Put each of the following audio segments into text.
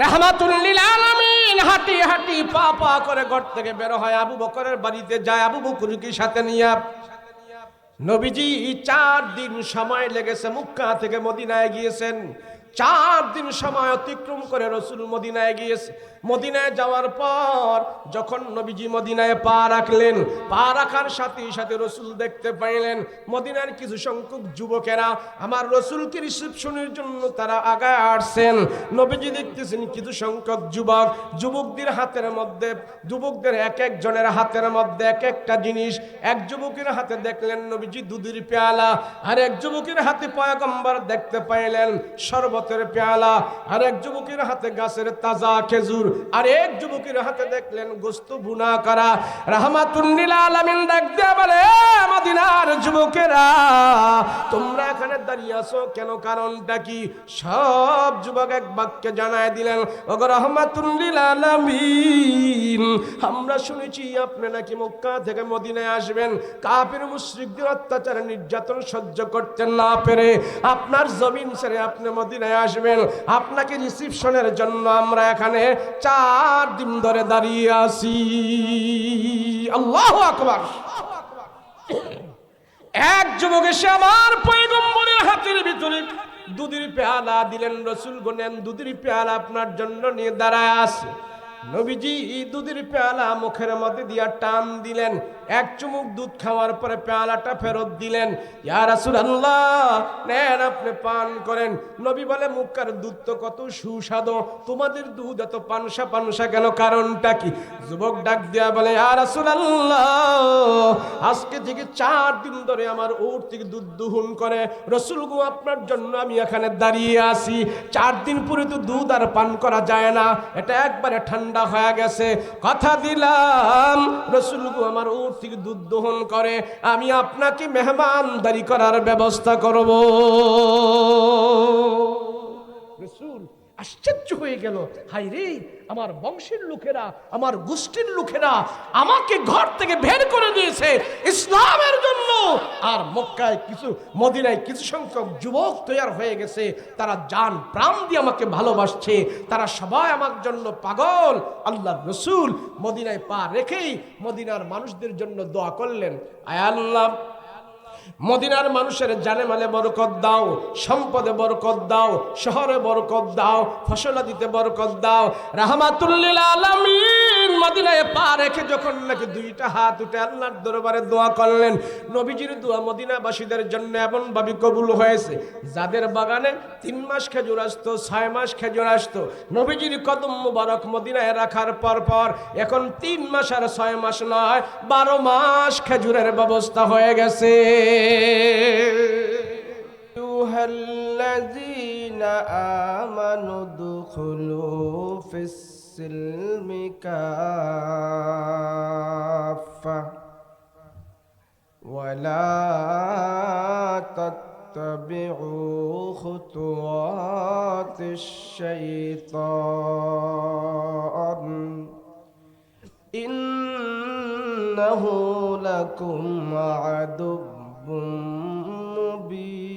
রাহমাতুল লিল আলামিন হাঁটি হাঁটি পা পা করে ঘর থেকে বের হয়, আবু বকরের বাড়িতে যায়। আবু বকরকে সাথে নিয়ে নবীজি 4 দিন সময় লেগেছে, মক্কা থেকে মদিনায় গিয়েছেন। 4 দিন সময় অতিক্রম করে রসুল মদিনায় গিয়েছে। মদিনায় যাওয়ার পর যখন নবীজি মদিনায় পা রাখলেন, পা রাখার সাথে সাথে রসুল দেখতে পাইলেন মদিনার কিছু সংখ্যক যুবকেরা আমার রসুলকে রিসেপশনের জন্য তারা আগায় আসছেন। নবীজি দেখতেছেন কিছু সংখ্যক যুবকদের হাতের মধ্যে, যুবকদের এক একজনের হাতের মধ্যে এক একটা জিনিস। এক যুবকের হাতে দেখলেন নবীজি দুধের পেয়ালা, আর এক যুবকের হাতে পয়গম্বর দেখতে পাইলেন শরবতের পেয়ালা, আর এক যুবকের হাতে গাছের তাজা খেজুর, আর এক যুবকের হাতে দেখলেন গোস্ত ভুনা করা। রাহমাতুল লিল আলামিন ডাক দিয়া বলে, মদিনার যুবকেরা তোমরা এখানে দাঁড়িয়ে আছো কেন, কারণটা কি? সব যুবক এক বাক্যে জানায় দিলেন, ওগো রাহমাতুল লিল আলামিন, আমরা শুনেছি আপনি নাকি মক্কা থেকে মদিনায় আসবেন, কাফির মুশরিকদের অত্যাচার নির্যাতন সহ্য করতে না পেরে আপনার জমিন ছেড়ে আপনি মদিনায় আসবেন। আপনাকে রিসিপশনের জন্য আমরা এখানে 4 দিন ধরে দাঁড়িয়ে আছি। আল্লাহু আকবার। এক যুবক এসে আমার পয়গম্বরের হাতের ভিতরে দুধের পেয়ালা দিলেন। রসুল গোনেন দুধের পেয়ালা আপনার জন্য নিয়ে দাঁড়ায় আছে। নবীজি দুধের পেয়ালা মুখের মধ্যে দিয়া টান দিলেন, এক চুমুক দুধ খাওয়ার পরে পেয়ালাটা ফেরত দিলেন। ইয়া রাসূলুল্লাহ, নেন আপনি পান করেন। নবী বলে, মুখের দুধ তো কত সুস্বাদু, তোমাদের দুধ এত পানসা পানসা কেন, কারণটা কি? যুবক ডাক দিয়া বলে, ইয়া রাসূলুল্লাহ, আজকে থেকে 4 দিন ধরে আমার ওট থেকে দুধ দোহন করে রসুল গো, আপনার জন্য আমি এখানে দাঁড়িয়ে আছি। 4 দিন পরে তো দুধ আর পান করা যায় না, এটা একবারে ঠান্ডা হয়ে গেছে। কথা দিলাম রসুল গো আমার ওট থেকে দুধ দোহন করে আমি আপনাকে মেহমানদারি করার ব্যবস্থা করব। রসুল আশ্চর্য হয়ে গেল, হাই রে, আমার বংশের লোকেরা, আমার গোষ্ঠীর লোকেরা আমাকে ঘর থেকে বের করে দিয়েছে ইসলামের জন্য, আর মক্কায় কিছু, মদিনায় কিছু সংখ্যক যুবক তৈরি হয়ে গেছে, তারা জান প্রাণ দিয়ে আমাকে ভালোবাসছে, তারা সবাই আমার জন্য পাগল। আল্লাহর রসুল মদিনায় পা রেখেই মদিনার মানুষদের জন্য দোয়া করলেন, আয় আল্লাহ, মদিনার মানুষের জানে মালে বরকত দাও, সম্পদে বরকত দাও, শহরে বরকত দাও, ফসলাদিতে বরকত দাও। রাহমাতুল লিল আলামিন মদিনায় পা রেখে যখন নাকি 2টা হাত উঠে আল্লাহর দরবারে দোয়া করলেন, নবীজির দোয়া মদিনাবাসীদের জন্য এমন ভাবে কবুল হয়েছে, যাদের বাগানে 3 মাস খেজুর আসতো, 6 মাস খেজুর আসতো, নবীজির কদম মুবারক মদিনায় রাখার পর পর এখন 3 মাস আর 6 মাস নয়, 12 মাস খেজুরের ব্যবস্থা হয়ে গেছে। أيها الذين آمنوا ادخلوا في السلم كافة ولا تتبعوا خطوات الشيطان إنه لكم عدو مبين.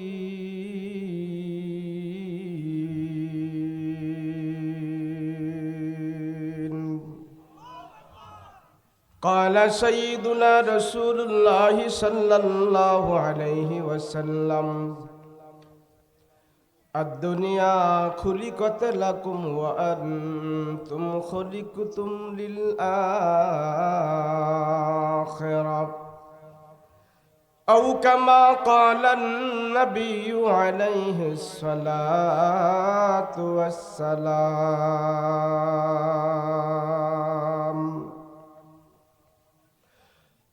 قال سيدنا رسول الله صلى الله عليه وسلم الدنيا خلقت لكم وأنتم خلقتم للآخرة أو كما قال النبي عليه الصلاة والسلام.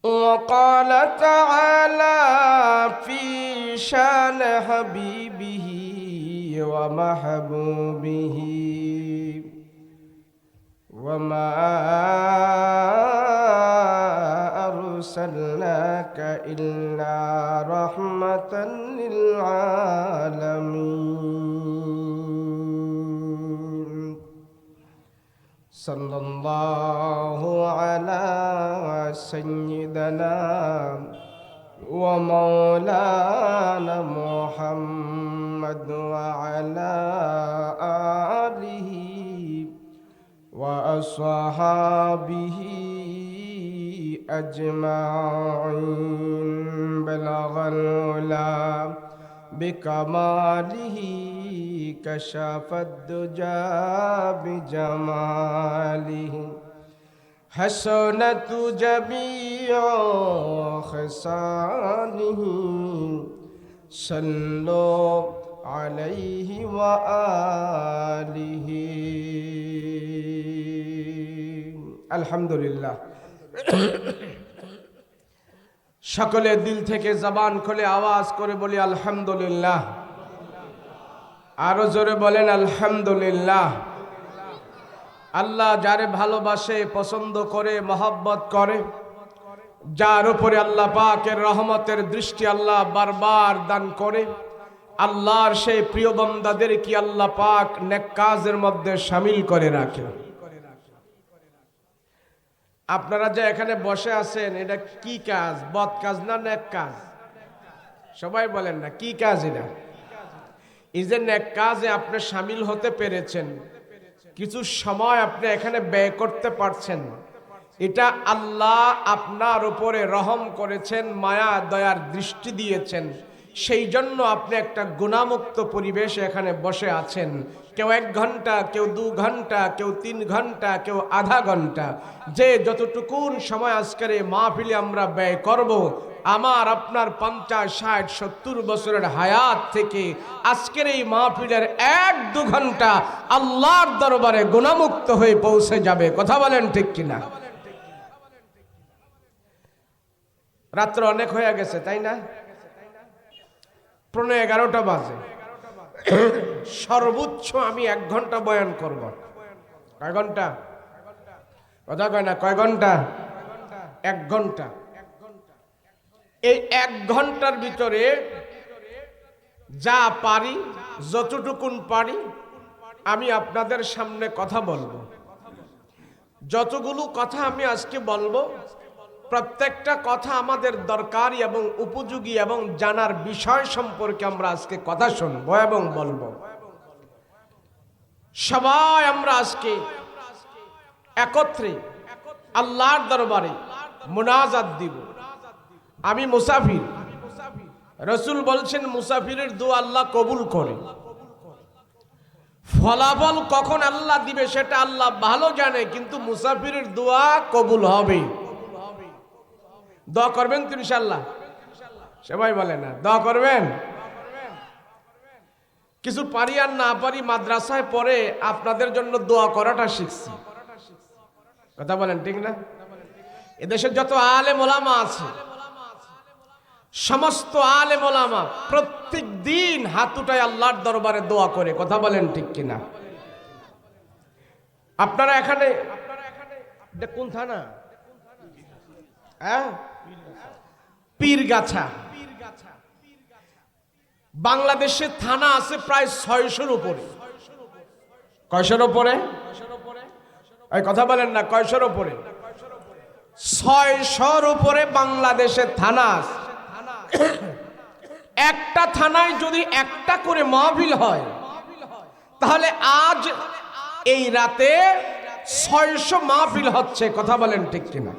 وقال تعالى في شان حبيبه ومحبوبه وما أرسلناك إلا رحمة للعالمين. صلى الله على سيدنا ومولانا محمد وعلى آله وأصحابه أجمعين بلغ العلا بكماله كشف الدجى بجماله حسنت جميع خصاله صلوا عليه وآله আলহামদুলিল্লাহ। সকলে দিল থেকে জবান খুলে আওয়াজ করে বলি আলহামদুলিল্লাহ। আরো জোরে বলেন আলহামদুলিল্লাহ। আল্লাহ যারে ভালোবাসে, পছন্দ করে, মহব্বত করে, যার উপরে আল্লাহ পাকের রহমতের দৃষ্টি আল্লাহ বারবার দান করে, আল্লাহর সেই প্রিয় বান্দাদের কি আল্লাহ পাক নেক কাজের মধ্যে শামিল করে রাখে। আপনারা যে এখানে বসে আছেন, এটা কি কাজ? বদ কাজ না নেক কাজ? সবাই বলেন না কি কাজ এটা? এই যে নেক কাজে আপনি শামিল হতে পেরেছেন, কিছু সময় আপনি এখানে ব্যয় করতে পারছেন, এটা আল্লাহ আপনার উপরে রহম করেছেন, মায়া দয়ার দৃষ্টি দিয়েছেন। সেই জন্য আপনি একটা গুনাহমুক্ত পরিবেশে এখানে বসে আছেন। কেউ 1 ঘন্টা, কেউ 2 ঘন্টা, কেউ 3 ঘন্টা, কেউ আধা ঘন্টা, যে যতটুকুন সময় আজকের এই মাহফিলে আমরা ব্যয় করব, আমার আপনার 50, 60, 70 বছরের হায়াত থেকে আজকের এই মাহফিলের 1-2 ঘন্টা আল্লাহর দরবারে গুনাহমুক্ত হয়ে পৌঁছে যাবে। কথা বলেন ঠিক কিনা? রাত্র অনেক হয়ে গেছে, তাই না? 11:15 বাজে। সর্বোচ্চ আমি 1 ঘন্টা বয়ান করব। কয় ঘন্টা? কথা কয় না, কয় ঘন্টা? 1 ঘন্টা। এই 1 ঘন্টার ভিতরে যা পারি, যতটুকুন পারি আমি আপনাদের সামনে কথা বলবো। যতগুলো কথা আমি আজকে বলবো, প্রত্যেকটা কথা আমাদের দরকারি এবং উপযোগী এবং জানার বিষয় সম্পর্কে আমরা আজকে কথা শুনবো এবং বলবো। সবাই আমরা আজকে একত্রে আল্লাহর দরবারে মুনাজাত দিব। আমি মুসাফির, রাসূল বলছেন মুসাফিরের দোয়া আল্লাহ কবুল করে। ফলাফল কখন আল্লাহ দিবে সেটা আল্লাহ ভালো জানে, কিন্তু মুসাফিরের দোয়া কবুল হবে। দোয়া করবেন তো ইনশাআল্লাহ? সবাই বলে না দোয়া করবেন? কিছু পারি আর না পারি, মাদ্রাসায় পড়ে আপনাদের জন্য দোয়া করাটা শিখছি। কথা বলেন ঠিক না? এদেশের যত আলেম ওলামা আছে, সমস্ত আলেম ওলামা প্রত্যেক দিন হাত উঠায় আল্লাহর দরবারে দোয়া করে। কথা বলেন ঠিক কিনা? আপনারা এখানে কোন থানা? হ্যাঁ, পীরগাছা। বাংলাদেশে থানা আছে প্রায় 600-র উপরে। কয়শোর উপরে? এই কথা বলেন না, কয়শোর উপরে? 600-র উপরে বাংলাদেশে থানা আছে। একটা থানায় যদি একটা করে মাহফিল হয়, তাহলে আজ এই রাতে 600 মাহফিল হচ্ছে। কথা বলেন ঠিক কিনা?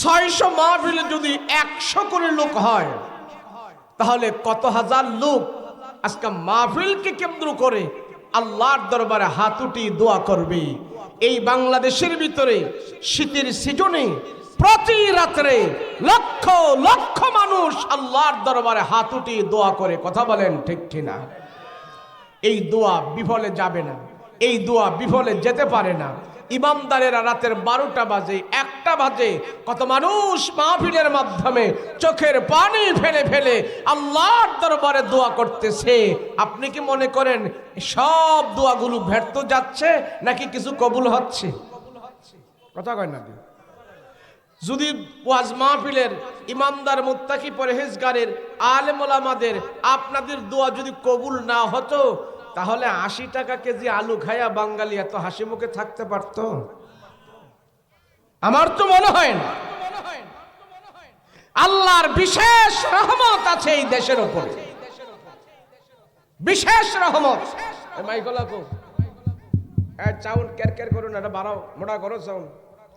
600 মাহফিলে যদি 100 করে লোক হয়, তাহলে কত হাজার লোক আজকে মাহফিলকে কেন্দ্র করে আল্লাহর দরবারে হাত উঠিয়ে দোয়া করবে। এই বাংলাদেশের ভিতরে শীতের সিজনে প্রতি রাত্রে লক্ষ লক্ষ মানুষ আল্লাহর দরবারে হাত উঠিয়ে দোয়া করে। কথা বলেন ঠিক কিনা? এই দোয়া বিফলে যাবে না, এই দোয়া বিফলে যেতে পারে না। ইমামদারেরা রাতের 12টা বাজে, 1টা বাজে, কত মানুষ মাহফিলের মাধ্যমে চোখের পানি ফেলে ফেলে আল্লাহর দরবারে দোয়া করতেছে। আপনি কি মনে করেন সব দোয়াগুলো ব্যর্থ যাচ্ছে নাকি কিছু কবুল হচ্ছে? কথা কয় না? যদি ওয়াজ মাহফিলের ইমানদার, মুত্তাকি, পরহেজগারের, আলেম ওলামাদের আপনাদের দোয়া যদি কবুল না হতো, তাহলে 80 টাকা কেজি আলু খায়া বাঙালি এত হাসি মুখে থাকতে পারত? আমার তো মনে হয় না। আল্লাহর বিশেষ রহমত আছে এই দেশের উপরে, বিশেষ রহমত। চাউল ক্যার ক্যার করো না, এটা বাড়াও, মোটা করো চাউল,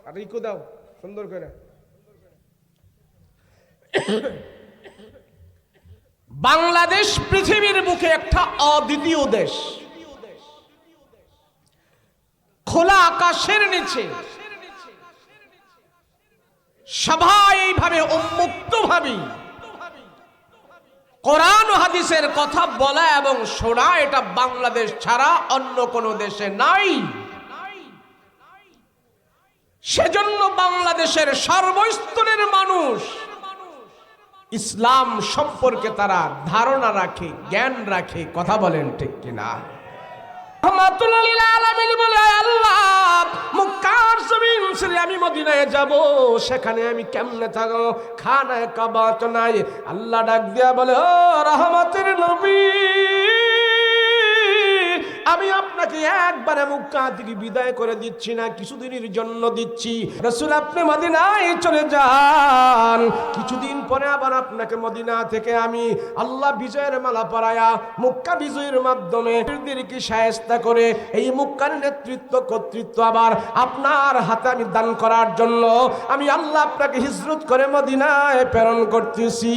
আর ইকো দাও সুন্দর করে। বাংলাদেশ পৃথিবীর বুকে একটা অদ্বিতীয় দেশ। খোলা আকাশের নিচে সবাই এইভাবে উন্মুক্ত ভাবে কোরআন ও হাদিসের কথা বলা এবং শোনা, এটা বাংলাদেশ ছাড়া অন্য কোনো দেশে নাই। সেজন্য বাংলাদেশের সর্বস্তরের মানুষ ইসলাম সম্পর্কে তারা ধারণা রাখে, জ্ঞান রাখে। কথা বলেন ঠিক কিনা? আমি মদিনায় যাব, সেখানে আমি কেমনে থাকবো? খানায় কাবা তো নাই। আল্লাহ ডাক দিয়া বলে, ও রহমতের নবী, আমি আপনাকে একবারে মক্কা থেকে বিদায় করে দিচ্ছি না, কিছুদিনের জন্য দিচ্ছি। রাসূল আপনি মদিনায় চলে যান, কিছুদিন পরে আবার আপনাকে মদিনা থেকে আমি আল্লাহ বিজয়ের মালা পরায়া মক্কা বিজয়ের মাধ্যমে কি শায়েস্তা করে এই মক্কার নেতৃত্ব কর্তৃত্ব আবার আপনার হাতে আমি দান করার জন্য আমি আল্লাহ আপনাকে হিজরত করে মদিনায় প্রেরণ করতেছি।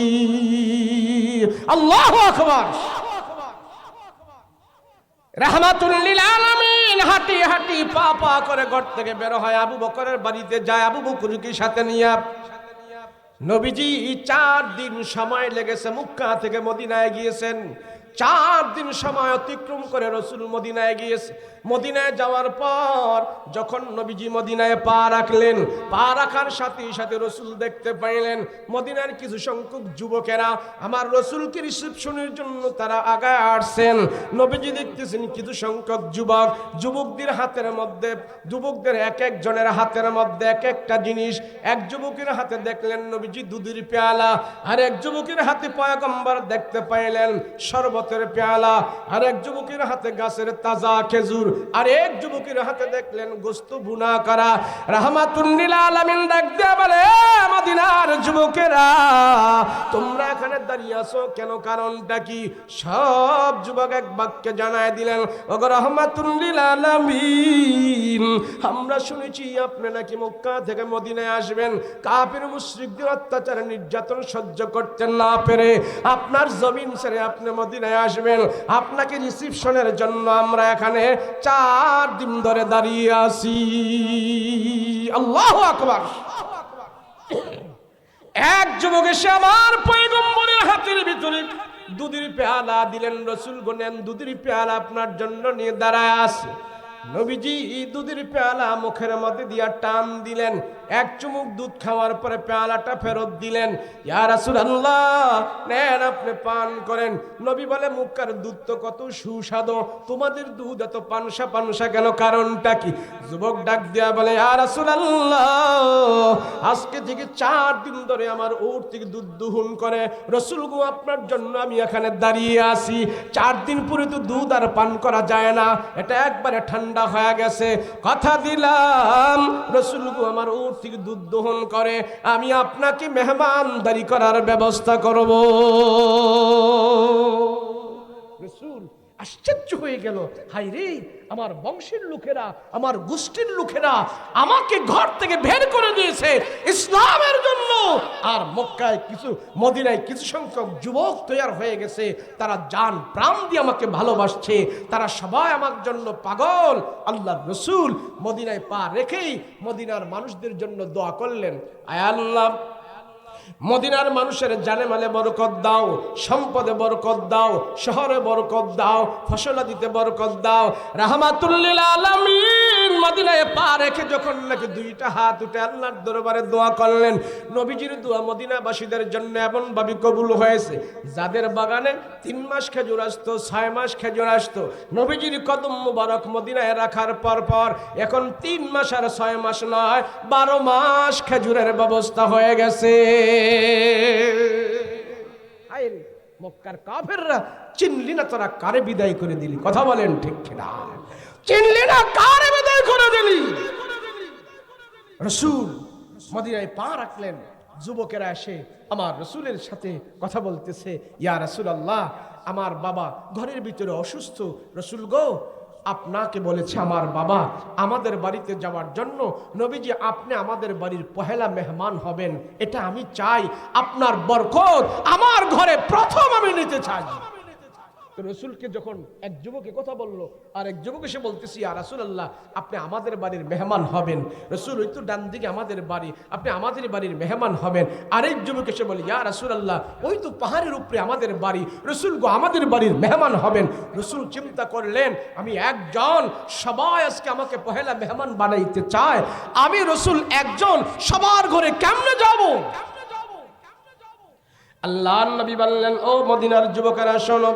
আল্লাহু আকবার। রাহমাতুল লিল আলামিন হাঁটি হাঁটি পা পা করে ঘর থেকে বের হয়, আবু বকরের বাড়িতে যায়। আবু বকরকে সাথে নিয়ে নবীজি 4 দিন সময় লেগেছে, মক্কা থেকে মদিনায় গিয়েছেন। 4 দিন সময় অতিক্রম করে রসুল মদিনায় গিয়েছে। মদিনায় যাওয়ার পর যখন নবীজি মদিনায় পা রাখলেন, পা রাখার সাথে সাথে রসুল দেখতে পাইলেন মদিনার কিছু সংখ্যক যুবকেরা আমার রসুলকে রিসেপশনের জন্য তারা আগায় আসছেন। নবীজি দেখতেছেন কিছু সংখ্যক যুবকদের হাতের মধ্যে, যুবকদের এক একজনের হাতের মধ্যে এক একটা জিনিস। এক যুবকের হাতে দেখলেন নবীজি দুধের পেয়ালা, আর এক যুবকের হাতে পয়গম্বর দেখতে পাইলেন শরবতের পেয়ালা, আর এক যুবকের হাতে গাছের তাজা খেজুর, আর এক যুবকের হাতে দেখলেন গোস্ত ভুনা করা। রাহমাতুল লিল আলামিন ডাক দিয়ে বলে, মদিনার যুবকেরা তোমরা এখানে দাঁড়িয়ে আছো কেন? কারণটা কি? সব যুবক এক বাক্যে জানায় দিলেন, ওগো রাহমাতুল লিল আলামিন, আমরা শুনেছি আপনি নাকি মক্কা থেকে মদিনায় আসবেন, কাফির মুশরিকদের অত্যাচার নির্যাতন সহ্য করতে না পেরে আপনার জমিন ছেড়ে আপনি মদিনায় আসবেন। আপনাকে রিসিপশনের জন্য আমরা এখানে 4 দিন ধরে দাঁড়িয়ে আছি। আল্লাহু আকবার। এক যুবক এসে আমার পয়গম্বরের হাতের ভিতরে দুধের পেয়ালা দিলেন। রসুল গোনেন দুধের পেয়ালা আপনার জন্য নিয়ে দাঁড়ায় আছে। নবীজি দুধের পেয়ালা মুখের মধ্যে দিয়া টান দিলেন, এক চুমুক দুধ খাওয়ার পরে পেয়ালাটা ফেরত দিলেন। ইয়া রাসূলুল্লাহ, নেন আপনি পান করেন। নবী বলে, মুক্কার দুধ তো কত সুস্বাদু, তোমাদের দুধ এত পানসা পানসা কেন? কারণটা কি? যুবক ডাক দিয়া বলে, ইয়া রাসূলুল্লাহ, আজকে থেকে 4 দিন ধরে আমার ওট থেকে দুধ দোহন করে রসুল গো আপনার জন্য আমি এখানে দাঁড়িয়ে আছি। 4 দিন পরে তো দুধ আর পান করা যায় না, এটা একবারে ঠান্ডা হয়ে গেছে। কথা দিলাম রসুল গো আমার ওট থেকে দুধ দোহন করে আমি আপনাকে মেহমানদারি করার ব্যবস্থা করব। রসুল আশ্চর্য হয়ে গেল, হাই রে, আমার বংশের লোকেরা, আমার গোষ্ঠীর লোকেরা আমাকে ঘর থেকে বের করে দিয়েছে ইসলামের জন্য, আর মক্কায় কিছু, মদিনায় কিছু সংখ্যক যুবক তৈরি হয়ে গেছে, তারা জান প্রাণ দিয়ে আমাকে ভালোবাসছে, তারা সবাই আমার জন্য পাগল। আল্লাহর রসুল মদিনায় পা রেখেই মদিনার মানুষদের জন্য দোয়া করলেন, আয় আল্লাহ, মদিনার মানুষের জানে মালে বরকত দাও, সম্পদে বরকত দাও, শহরে বরকত দাও, ফসলাদিতে বরকত দাও। রাহমাতুল লিল আলামিন মদিনায় পা রেখে যখন নাকি 2টা হাত উঠে আল্লাহর দরবারে দোয়া করলেন, নবীজির দোয়া মদিনাবাসীদের জন্য এমন ভাবে কবুল হয়েছে, যাদের বাগানে 3 মাস খেজুর আসতো, 6 মাস খেজুর আসতো, নবীজির কদম মুবারক মদিনায় রাখার পর এখন 3 মাস আর 6 মাস নয়, 12 মাস খেজুরের ব্যবস্থা হয়ে গেছে। মক্কার কাফেররা চিনলি না তোরা কারে বিদায় করে দিলি? কথা বলেন ঠিক কিনা? চিনলি না কারে বিদায় করে দিলি? রসুল মদিনায় পা রাখলেন, যুবকেরা এসে আমার রসুলের সাথে কথা বলতেছে, ইয়া রাসূলুল্লাহ, আমার বাবা ঘরের ভিতরে অসুস্থ, রসুল গো আপনাকে বলেছে আমার বাবা আমাদের বাড়িতে যাওয়ার জন্য। নবীজি আপনি আমাদের বাড়ির পহেলা মেহমান হবেন, এটা আমি চাই। আপনার বরকত আমার ঘরে প্রথম আমি নিতে চাই। রসুলকে যখন এক যুবকে কথা বললো, আর এক যুবক এসে বলতেছি ইয়া রাসূলুল্লাহ আপনি আমাদের বাড়ির মেহমান হবেন। রসুল ওই তো ডান দিকে আমাদের বাড়ি, আপনি আমাদের বাড়ির মেহমান হবেন। আরেক যুবক এসে বলে ইয়া রাসূলুল্লাহ ওই তো পাহাড়ের উপরে আমাদের বাড়ি, রসুল গো আমাদের বাড়ির মেহমান হবেন। রসুল চিন্তা করলেন আমি একজন, সবাই আজকে আমাকে পহেলা মেহমান বানাইতে চায়, আমি রসুল একজন, সবার ঘরে কেমনে যাব? আল্লাহর নবী বললেন ও মদিনার যুবকেরা শোনো,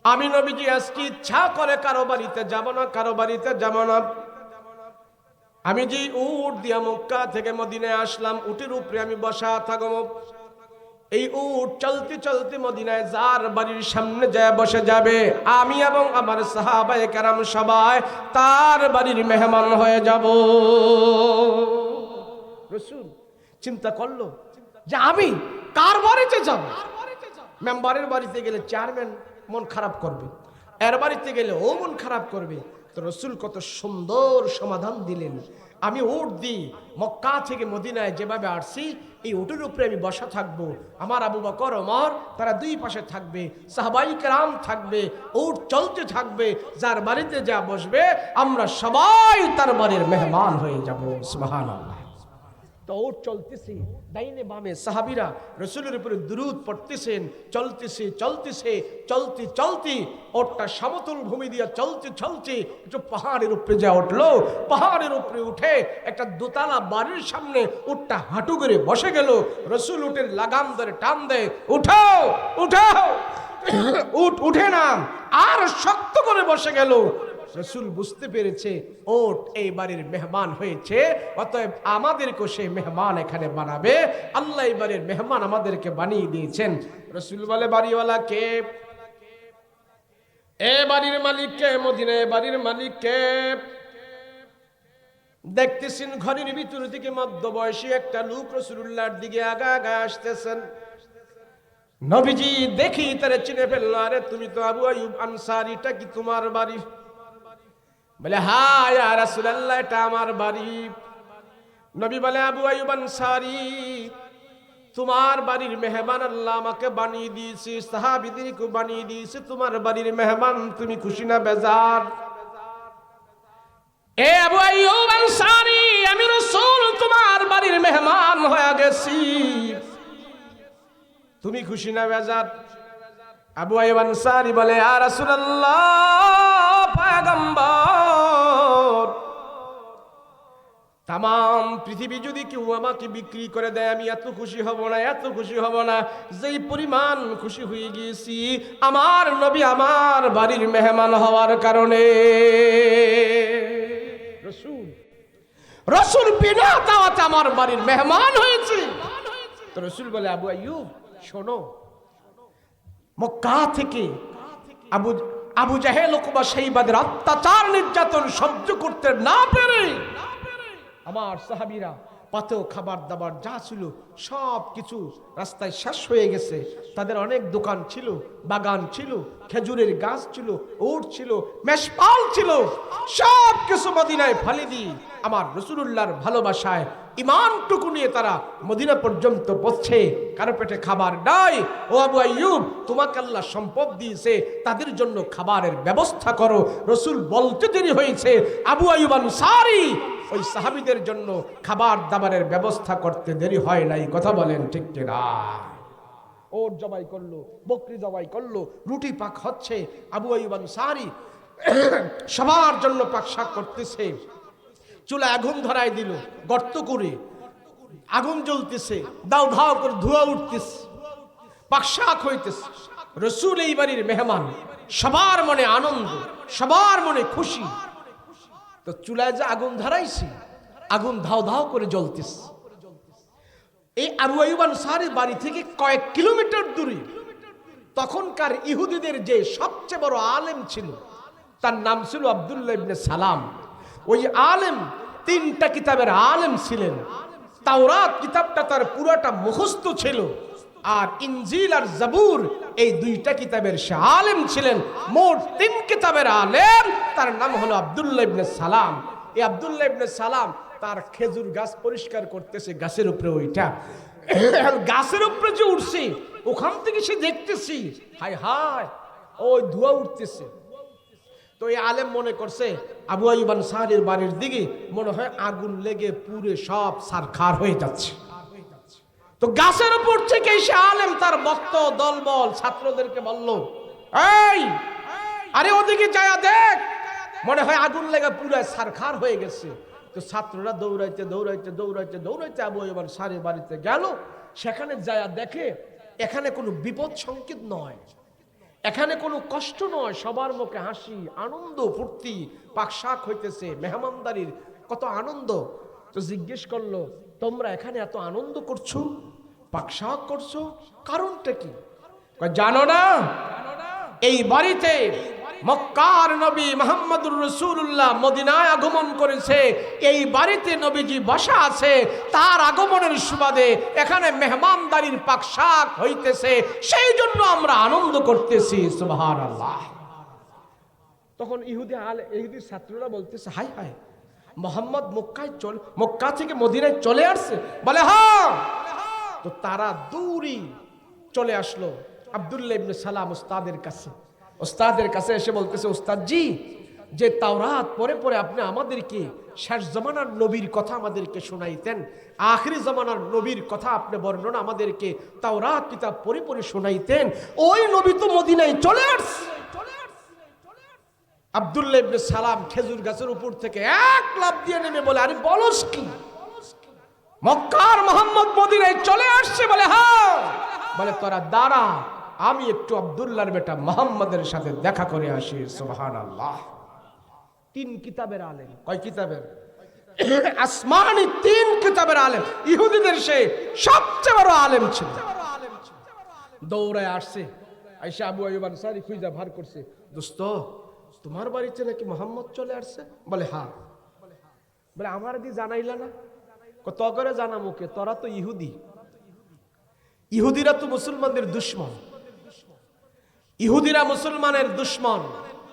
আমি নবীজি আজকে ইচ্ছা করে কারো বাড়িতে যাব না, কারো বাড়িতে যাব না। আমি যে উট দিয়া মক্কা থেকে মদিনায় আসলাম, উটের উপরে আমি বসা থাকবো। এই উট চলতে চলতে মদিনায় যার বাড়ির সামনে যায় বসে যাবে, আমি এবং আমার সাহাবায়ে কেরাম সবাই তার বাড়ির মেহমান হয়ে যাব। রাসূল চিন্তা করলো যে আমি কার বাড়িতে যাব? মেম্বারের বাড়িতে গেলে চেয়ারম্যান মন খারাপ করবে, এর বাড়িতে গেলে ও মন খারাপ করবে। তো রসুল কত সুন্দর সমাধান দিলেন, আমি উট দিই মক্কা থেকে মদিনায় যেভাবে আসছি এই উটের উপরে আমি বসা থাকবো, আমার আবু বকর ওমর তারা দুই পাশে থাকবে, সাহাবায়ে কেরাম থাকবে, উট চলতে থাকবে, যার বাড়িতে যা বসবে আমরা সবাই তার বাড়ির মেহমান হয়ে যাব। সুবহানাল্লাহ। তো উট চলতেছে, ডাইনে বামে সাহাবীরা রসুলের উপরে দুরূদ পড়তেছেন, চলতেছে চলতেছে চলতে চলতে ওটটা সমতল ভূমি দিয়ে চলতে চলতে একটু পাহাড়ের উপরে যা উঠলো, পাহাড়ের উপরে উঠে একটা দোতলা বাড়ির সামনে উটটা হাঁটু করে বসে গেল। রসুল উটের লাগাম ধরে টান দেয়, উঠাও উঠাও, উট উঠে না, আর শক্ত করে বসে গেল। রসুল বুঝতে পেরেছে ওট এই বাড়ির মেহমান হয়েছে, অতএব আমাদেরকে সে মেহমান এখানে বানাবে। আল্লাহ এই বাড়ির মেহমান আমাদেরকে বানিয়ে দিয়েছেন। রসুল বলে বাড়িওয়ালা কে? এ বাড়ির মালিক কে? মদিনায় বাড়ির মালিক কে? দেখতেছেন ঘরের ভিতর থেকে মধ্যবয়সী একটা লোক রাসূলুল্লাহর দিকে আগা আগা আসতেছেন। নবীজি দেখি তারে চিনে ফেললো, আরে তুমি তো আবু আইয়ুব আনসারী, এটা কি তোমার বাড়ি? বলে হ্যাঁ ইয়া রাসূলুল্লাহ এটা আমার বাড়ি। নবী বলে আবু আইয়ুব আনসারী তোমার বাড়ির মেহমান আল্লাহ আমাকে বানিয়ে দিয়েছে, সাহাবীদেরকে বানিয়ে দিয়েছে তোমার বাড়ির মেহমান, তুমি খুশি না বেজার? এ আবু আইয়ুব আনসারী আমি রাসূল তোমার বাড়ির মেহমান হয়ে গেছি, তুমি খুশি না বেজার? আবু আইয়ুব আনসারী বলে ইয়া রাসূলুল্লাহ পয়গম্বর, তাম পৃথিবী যদি কেউ আমাকে বিক্রি করে দেয় আমি এত খুশি হব না, এত খুশি হব না যেই পরিমাণ খুশি হয়ে গিয়েছি আমার নবী আমার বাড়ির মেহমান হওয়ার কারণে। রসুল রসুল বিনা দাওয়াতে আমার বাড়ির মেহমান হয়েছে। তো রসুল বলে আবু আইয়ুব শোনো, মক্কা থেকে আবু জাহেল ওকবা শাইবাদের অত্যাচার নির্যাতন সহ্য করতে না পেরে আমার সাহাবীরা পাতেও খাবার দাবার যা ছিল সব কিছু রাস্তায় শেষ হয়ে গেছে। তাদের অনেক দোকান ছিল, বাগান ছিল, খেজুরের গাছ ছিল, উট ছিল, মেষপাল ছিল, সব কিছু মদিনায় ফালি দিয়ে আমার রাসূলুল্লাহর ভালোবাসায় ইমানটুকু নিয়ে তারা মদিনা পর্যন্ত পৌঁছে। কারো পেটে খাবার নাই, ও আবু আইয়ুব তোমাকে আল্লাহ সম্পদ দিয়েছে, তাদের জন্য খাবারের ব্যবস্থা করো। রসুল বলতে দেরি হয়েছে, আবু আইয়ুব আনসারী ওই সাহাবীদের জন্য খাবার দাবারের ব্যবস্থা করতে দেরি হয় নাই। কথা বলেন ঠিক কিনা? ওর জবাই করলো, বকরি জবাই করলো, রুটি পাক হচ্ছে, আবু আইয়ুব আনসারী সবার জন্য পাক শাক করতেছে, চুলা আগুন ধরাই দিল, গর্ত করে আগুন জ্বলতেছে, দাও ধাও করে ধোঁয়া উঠতেছে, পাক শাক হইতেছে। রসুল এই বাড়ির মেহমান, সবার মনে আনন্দ, সবার মনে খুশি। তো চুলায় যে আগুন ধরাইছি, আগুন ধাও ধাও করে জ্বলতেছে। এই আবু আইয়ুব আনসারীর বাড়ি থেকে কয়েক কিলোমিটার দূরে তখনকার ইহুদিদের যে সবচেয়ে বড় আলেম ছিল, তার নাম ছিল আব্দুল্লাহ ইবনে সালাম। ওই আলেম 3টা কিতাবের আলেম ছিলেন। তাওরাত কিতাবটা তার পুরাটা মুখস্থ ছিল, আর ইনজিল আর জাবুর এই দুইটা কিতাবের সে আলেম ছিলেন। মোট 3 কিতাবের আলেম। তার নাম হলো আব্দুল্লাহ ইবনে সালাম। এই আব্দুল্লাহ ইবনে সালাম তার খেজুর গাছ পরিষ্কার করতেছে, গাছের উপরে ওইটা গাছের উপরে যে উঠছে ওখান থেকে সে দেখতেছি হায় হায় ওই ধোঁয়া উঠতেছে। তো এই আলেম মনে করছে আবু আইয়ুব আনসারীর বাড়ির দিকে মনে হয় আগুন লেগে পুরে সব ছারখার হয়ে যাচ্ছে। তো গাছের উপর থেকে সে আলেম তার বক্ত দলবল ছাত্রদেরকে বলল, এই আরে ওদিকে যায়া দেখ, মনে হয় আগুন লেগে পুরো ছারখার হয়ে গেছে। তো ছাত্ররা দৌড়াইতে দৌড়াইতে দৌড়াইতে দৌড়াইতে আবু আইয়ুব আনসারীর বাড়িতে গেল। সেখানে যায়া দেখে এখানে কোনো বিপদ সংকেত নয়, এখানে কোনো কষ্ট নয়, সবার মুখে হাসি, আনন্দ, ফুর্তি, পাকশাক হইতেছে, মেহমানদারির কত আনন্দ। তো জিজ্ঞেস করলো, তোমরা এখানে এত আনন্দ করছো, পাকশাক করছো, কারণটা কি? জানো না, এই বাড়িতে মক্কার নবী মুহাম্মদুর রাসূলুল্লাহ মদিনায় আগমন করেছে, এই বাড়িতে নবীজি বসা আছে, তার আগমনের সুবাদে এখানে মেহমানদারির পাকশাক হইতেছে, সেই জন্য আমরা আনন্দ করতেছি। সুবহানাল্লাহ। তখন ইহুদি ছাত্ররা বলতেছে, হায় হায়, মুহাম্মদ মক্কা থেকে মদিনায় চলে আসছে? বলে হ্যাঁ। তো তারা দৌড়ি চলে আসলো আব্দুল্লাহ ইবনে সালাম ওস্তাদের কাছে এসে বলতেছে, ওস্তাদ জি, যে তাওরাত পরে পরে আপনি আমাদেরকে শেষ জামানার নবীর কথা আমাদেরকে শোনাইতেন, আখিরি জামানার নবীর কথা আপনি বর্ণনা আমাদেরকে তাওরাত কিতাব পরে পরে শোনাইতেন, ওই নবী তো মদিনায় চলে আসছে। আব্দুল্লাহ ইবনে সালাম খেজুর গাছের উপর থেকে এক লাফ দিয়ে নেমে বলে, আরে বলস কি, মক্কার মুহাম্মদ মদিনায় চলে আসছে? বলে হ্যাঁ। বলে তোরা দাঁড়া, আমি একটু আব্দুল্লাহর বেটা মুহাম্মাদের সাথে দেখা করে আসি। সুবহানাল্লাহ। 3 কিতাবের আলেম। কয় কিতাবের? আসমানি 3 কিতাবের আলেম। ইহুদিদের সে সবচেয়ে বড় আলেম ছিল। দৌড়ায় আসছে, আয়েশা আবু আইয়ুব আনসারী খুঁজা ভার করছে, দোস্ত তোমার বাড়িতে নাকি মুহাম্মদ চলে আসছে? বলে হ্যাঁ। বলে আমার দি জানাইলা না? তো করে জানামো কে, তোরা তো ইহুদি, ইহুদিরা তো মুসলমানদের দুশমন, ইহুদিরা মুসলমানের দুশমন,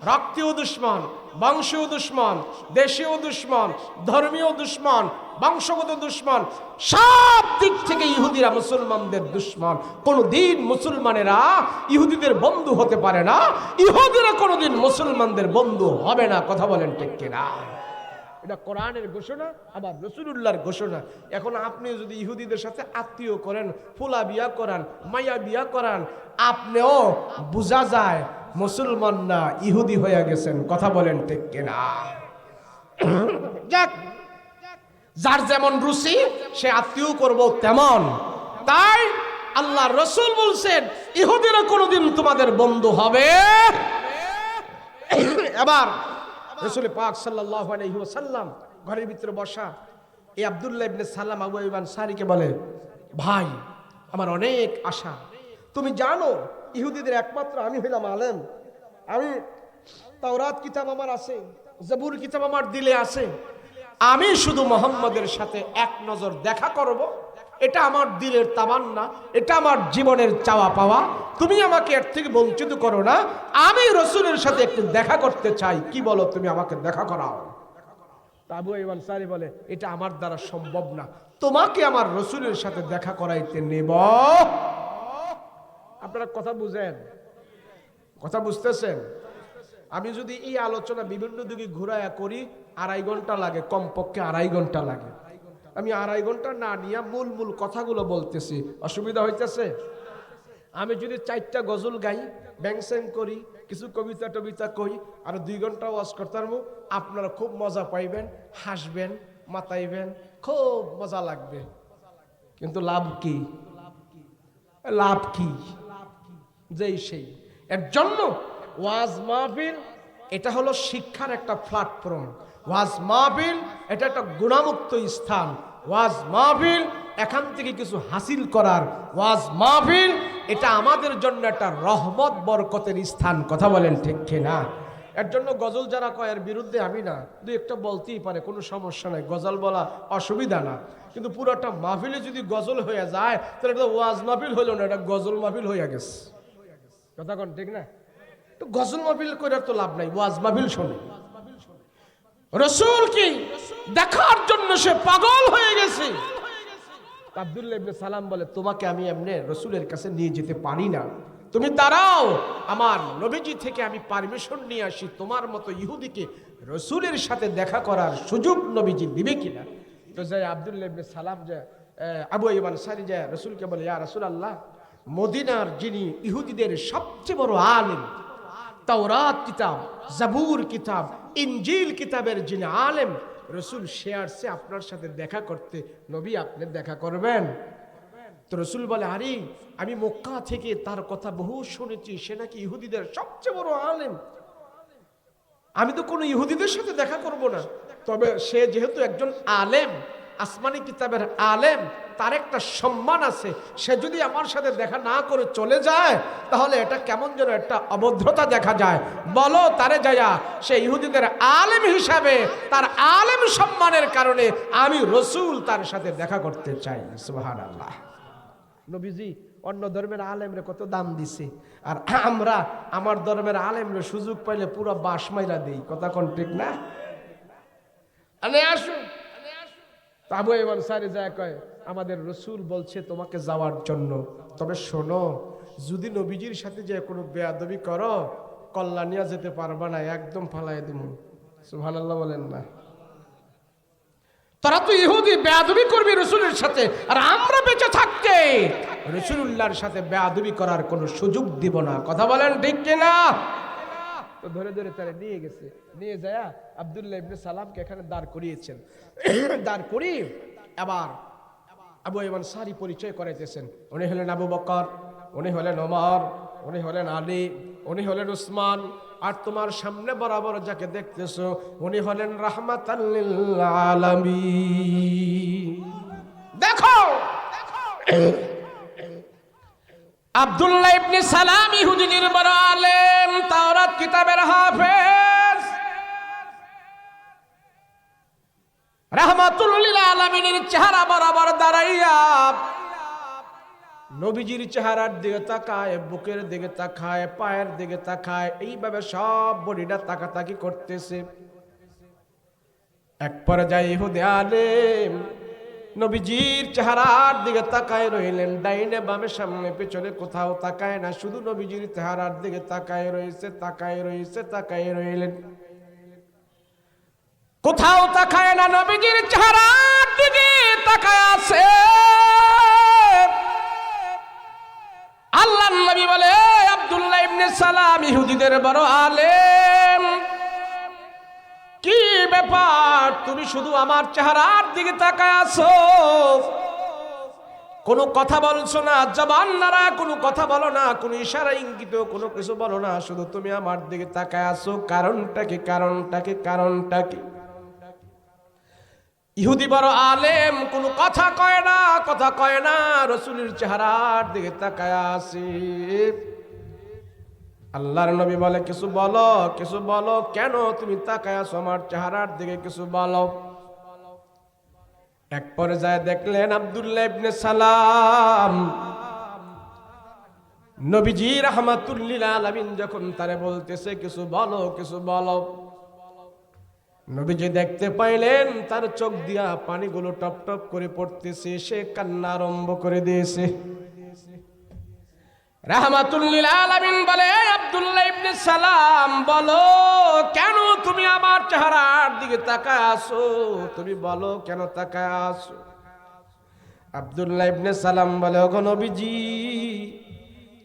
রক্তীয় দুশমন, বংশীয় দুশমন, দেশীয় দুশমন, ধর্মীয় দুশমন, বংশগত দুশমন, সব দিক থেকে ইহুদিরা মুসলমানদের দুশমন। কোনদিন মুসলমানেরা ইহুদিদের বন্ধু হতে পারে না, ইহুদিরা কোনদিন মুসলমানদের বন্ধু হবে না। কথা বলেন ঠিক কিনা? এটা কোরআনের ঘোষণা, আবার রাসূলুল্লাহর ঘোষণা। এখন আপনি যদি ইহুদিদের সাথে আত্মীয় করেন, ফুলা বিয়া করান, মাইয়া বিয়া করান, আপনিও বোঝা যায় মুসলমান না, ইহুদি হয়ে গেছেন। কথা বলেন ঠিক কিনা? যাক, যার যেমন রুচি সে আত্মীয় করব তেমন। তাই আল্লাহ রাসূল বলছেন, ইহুদিরা কোনদিন তোমাদের বন্ধু হবে। এবার রাসূল পাক সাল্লাল্লাহু আলাইহি ওয়াসাল্লাম ঘরের ভিতরে বসা এই আব্দুল্লাহ ইবনে সালাম আবু আইয়ুব আনসারীকে বলে, ভাই আমার অনেক আশা, তুমি জানো ইহুদিদের একমাত্র আমি হইলাম আলেম, আমি তাওরাত কিতাব আমার আছে, জাবুর কিতাব আমার দিলে আছে, আমি শুধু মুহাম্মাদের সাথে এক নজর দেখা করব, এটা আমার দিলের তামান্না, এটা আমার জীবনের চাওয়া পাওয়া, তুমি আমাকে এর থেকে বঞ্চিত করো না, আমি রাসূলের সাথে একটু দেখা করতে চাই, কি বলো তুমি আমাকে দেখা করাও। আবু আইয়ুব আনসারী বলে, এটা আমার দ্বারা সম্ভব না, তোমাকে আমার রাসূলের সাথে দেখা করাইতে নেব। আপনারা কথা বুঝেন? কথা বুঝতেছেন? আমি যদি এই আলোচনা বিভিন্ন দিকে ঘুরায়া করি 2.5 ঘন্টা লাগে, কমপক্ষে 2.5 ঘন্টা লাগে। আমি 2.5 ঘন্টা না নিয়ে মূল কথাগুলো বলতেছি, অসুবিধা হইতেছে? আমি যদি 4টা গজল গাই, ব্যাংস্যাং করি, কিছু কবিতা টবিতা কই, আর 2 ঘন্টা ওয়াজ করতাম, আপনারা খুব মজা পাইবেন, হাসবেন, মাতাইবেন, খুব মজা লাগবে। কিন্তু লাভ কি? লাভ কি? যেই সেই। এর জন্য ওয়াজ মাহফিল এটা হলো শিক্ষার একটা প্ল্যাটফর্ম। ওয়াজ মাহফিল এটা একটা গুণামুক্ত স্থান। ওয়াজ মাহফিল এখান থেকে কিছু হাসিল করার, ওয়াজ মাহফিল এটা আমাদের জন্য একটা রহমত বরকতের স্থান। কথা বলেন ঠিক কিনা? এর জন্য গজল যারা কয় এর বিরুদ্ধে আমি না, দুই একটা বলতেই পারে, কোনো সমস্যা নাই, গজল বলা অসুবিধা না। কিন্তু পুরোটা মাহফিলে যদি গজল হয়ে যায় তাহলে এটা ওয়াজ মাহফিল হইল না, এটা গজল মাহফিল হইয়া গেছে। কথা কোন ঠিক না? তো গজল মাহফিল করে তো লাভ নাই, ওয়াজ মাহফিল শোনে। রসুল কি দেখার জন্য সে পাগল হয়ে গেছে। আব্দুল্লাহ ইবনে সালাম বলে, তোমাকে আমি এমনি রসুলের কাছে নিয়ে যেতে পারি না, তুমি দাঁড়াও, আমার নবীজি থেকে আমি পারমিশন নিয়ে আসি, তোমার মতো ইহুদিকে রসুলের সাথে দেখা করার সুযোগ নবীজি দিবে কিনা। তো যাই আব্দুল্লাহ ইবনে সালাম যায়, আবু আইয়ুব আনসারী যায় রসুলকে বলে, ইয়া রাসূলুল্লাহ, মদিনার যিনি ইহুদিদের সবচেয়ে বড় আলেম, তাওরাত কিতাব, জাবুর কিতাব, ইনজিল কিতাবের যিনি আলেম, রসুল সে আসছে আপনার সাথে দেখা করতে, নবী আপনি দেখা করবেন? তো রসুল বলে, আরে আমি মক্কা থেকে তার কথা বহু শুনেছি, সে নাকি ইহুদিদের সবচেয়ে বড় আলেম, আমি তো কোনো ইহুদিদের সাথে দেখা করব না, তবে সে যেহেতু একজন আলেম, আসমানি কিতাবের আলেম, তার একটা সম্মান আছে, সে যদি আমার সাথে দেখা না করে চলে যায় তাহলে এটা কেমন যেন একটা অভদ্রতা দেখা যায়, বলো তারে যায়া সে ইহুদিদের আলেম হিসাবে তার আলেম সম্মানের কারণে আমি রসুল তার সাথে দেখা করতে চাই। সুবহানাল্লাহ। নবীজি অন্য ধর্মের আলেমরে কত দাম দিছে, আর আমরা আমার ধর্মের আলেমরে সুযোগ পাইলে পুরো বাস মাইরা দেই। কথা কোন ঠিক না? আসুন, আবু আইয়ুব আনসারী যায় কয়, আমাদের রসুল বলছে তোমাকে যাওয়ার জন্য, তবে শোনো, যদি নবীজির সাথে যে কোনো বেয়াদবি করো কল্যাণিয়া যেতে পারবা না, একদম ফালাই দিমু। সুবহানাল্লাহ বলেন না? তোরা তো ইহুদি, বেয়াদবি করবি রসুলের সাথে, আর আমরা বেঁচে থাকতে রসুলুল্লাহর সাথে বেয়াদবি করার কোনো সুযোগ দিব না। কথা বলেন ঠিক কিনা? তো ধরে ধরে তারা নিয়ে গেছে, নিয়ে যায় আব্দুল্লাহ ইবনে সালামকে এখানে দাঁড় করিয়েছেন। দাঁড় করিয়ে আবার আবু আইয়ুব আনসারী পরিচয় করাইতেছেন, উনি হলেন আবু বকর, উনি হলেন ওমর, উনি হলেন আলী, উনি হলেন উসমান, আর তোমার সামনে বরাবর যাকে দেখতেছো উনি হলেন রাহমাতাল লিল আলামিন। দেখো আব্দুল্লাহ ইবনে সালাম ইহুদিদের বড় আলেম, তাওরাত কিতাবের হাফেজ, রাহমাতুল লিল আলামিনের চেহারা বরাবর দাঁড়াইয়া নবীজির চেহারার দিকে তাকায়, বুকের দিকে তাকায়, পায়ের দিকে তাকায়, এইভাবে সব বডিটা তাকাতাকি করতেছে। এক পর্যায়ে ইহুদি আলেম নবীজির চেহারার দিকে তাকায় রইলেন, ডাইনে বামে সামনে পেছনে কোথাও তাকায় না, শুধু নবীজির চেহারার দিকে তাকায় রয়েছে, তাকায় রয়েছে, তাকায় রইলেন, কোথাও তাকায় না, নবীজির চেহারার দিকে তাকায় আছে। আল্লাহর নবী বলে, আব্দুল্লাহ ইবনে সালাম ইহুদিদের বড় আলেম, কি ব্যাপার তুমি শুধু আমার চেহারার দিকে তাকায় আছো, কোনো কথা বলছো না, জবান নাড়া কোনো কথা বলো না, কোনো ইশারা ইঙ্গিত কোনো কিছু বলো না, শুধু তুমি আমার দিকে তাকায় আছো, কারণটা কি? কারণটা কি? কারণটা কি? ইহুদি বড় আলেম কোনো কথা কয় না, কথা কয় না, রসুলের চেহারার দিকে তাকায় আছে। আল্লাহর নবী বলে, কিছু বলো, কিছু বলো, কেন তুমি তাকায় আছো আমার চেহারার দিকে, কিছু বলো। এক পর্যায়ে দেখলেন আব্দুল্লাহ ইবনে সালাম নবীজি রাহমাতুল লিল আলামিন যখন তারে বলতেছে কিছু বলো, কিছু বলো, নবীজি দেখতে পাইলেন তার চোখ দিয়া পানিগুলো টপ টপ করে পড়তেছে, সে কান্না আরম্ভ করে দিয়েছে। রাহমাতুল লিল আলামিন বলে, আব্দুল্লাহ ইবনে সালাম বলো, কেন তুমি আমার চেহারার দিকে তাকায় আছো, তুমি বলো কেন তাকায় আছো। আব্দুল্লাহ ইবনে সালাম বলে, ওগো নবীজি,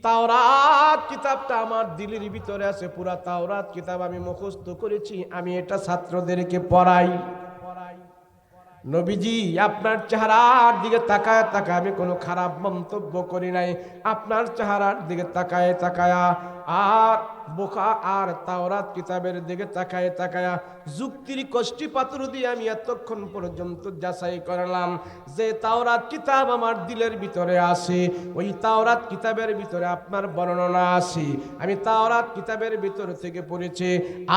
তাওরাত কিতাবটা আমার দিলের ভিতরে আছে, পুরা তাওরাত কিতাব আমি মুখস্থ করেছি, আমি এটা ছাত্রদেরকে পড়াই। নবীজি আপনার চেহারার দিকে তাকায় তাকায় আমি কোনো খারাপ মন্তব্য করি নাই, আপনার চেহারার দিকে তাকায় তাকায়া আর বোকা আর তাওরাত কিতাবের দিকে তাকায় তাকায়া যুক্তির কষ্টি পাথর দিয়ে আমি এতক্ষণ পর্যন্ত যাচাই করলাম যে তাওরাত কিতাব আমার দিলের ভিতরে আছে, ওই তাওরাত কিতাবের ভিতরে আপনার বর্ণনা আছে। আমি তাওরাত কিতাবের ভিতর থেকে পড়েছি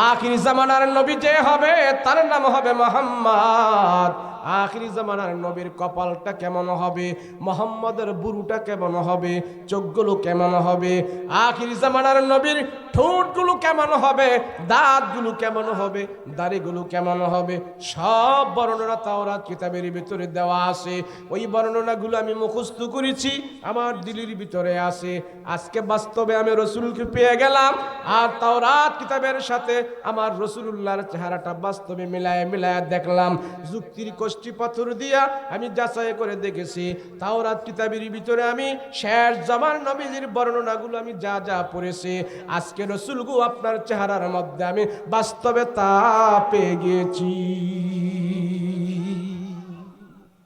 আখির জামানার নবী যে হবে তার নাম হবে মুহাম্মদ। আখিরি জামানার নবীর কপালটা কেমন হবে, মুহাম্মদের বুরুটা কেমন হবে, চোখগুলো কেমন হবে, আখিরি জামানার নবীর ঠোঁটগুলো কেমন হবে, দাঁতগুলো কেমন হবে, দাড়িগুলো কেমন হবে, সব বর্ণনা তাওরাত কিতাবের ভিতরে দেওয়া আছে। ওই বর্ণনাগুলো আমি মুখস্থ করেছি, আমার দিলের ভিতরে আছে। আজকে বাস্তবে আমি রসুলকে পেয়ে গেলাম, আর তাওরাত কিতাবের সাথে আমার রসুলুল্লাহর চেহারাটা বাস্তবে মিলায় মিলায় দেখলাম। যুক্তির কষ্টি পাথর দিয়া আমি যাচাই করে দেখেছি তাওরাত কিতাবের ভিতরে আমি শেষ জামার নবীজির বর্ণনাগুলো আমি যা যা পড়েছি, আজকে রসুলগু আপনার চেহারার মধ্যে আমি বাস্তবে তা পেয়ে গেছি।